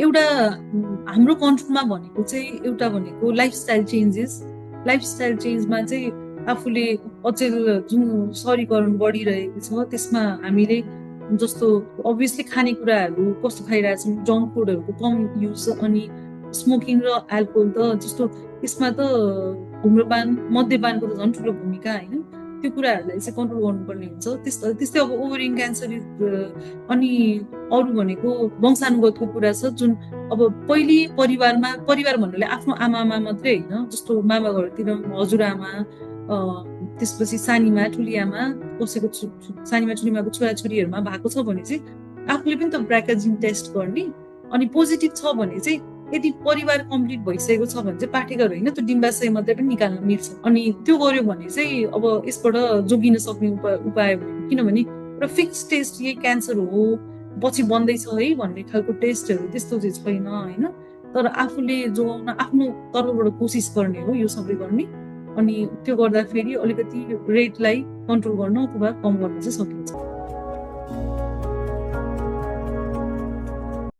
एउटा हाम्रो कन्ट्रोलमा भनेको चाहिँ एउटा भनेको लाइफस्टाइल चेन्जमा चाहिँ आफूले अचेल जुन शहरीकरण बढिरहेको छ त्यसमा हामीले जस्तो अभियसली खानेकुराहरू कस्तो खाइरहेछौँ, जङ्क फुडहरूको कम युज, अनि स्मोकिङ र एल्कोहल त जस्तो त्यसमा त धुम्रपान मद्यपानको त झन् ठुलो भूमिका होइन, त्यो कुराहरूलाई चाहिँ कन्ट्रोल गर्नुपर्ने हुन्छ। त्यस्तै अब ओभरिङ क्यान्सर अनि अरू भनेको वंशानुगतको कुरा छ, जुन अब पहिले परिवार भन्नाले आफ्नो आमामा मात्रै होइन, जस्तो मामा घरतिर हजुरआमा, त्यसपछि सानीमा ठुलिआमा, कसैको सानीमा ठुलीमाको छोराछोरीहरूमा भएको छ भने चाहिँ आफूले पनि त ब्राका जिन टेस्ट गर्ने, अनि पोजिटिभ छ भने चाहिँ यदि परिवार कम्प्लिट भइसकेको छ भने चाहिँ पाठेघर होइन, त्यो डिम्बाशय मात्रै पनि निकाल्न मिल्छ। अनि त्यो गर्यो भने चाहिँ अब यसबाट जोगिन सक्ने उपाय भनेको, किनभने एउटा फिक्स टेस्ट यही क्यान्सर हो पछि बन्दैछ है भन्ने खालको टेस्टहरू त्यस्तो चाहिँ छैन होइन। तर आफूले जोगाउन आफ्नो तर्फबाट कोसिस गर्ने हो यो सबै गर्ने, अनि त्यो गर्दाखेरि अलिकति रेटलाई कन्ट्रोल गर्न अथवा कम गर्न चाहिँ सकिन्छ।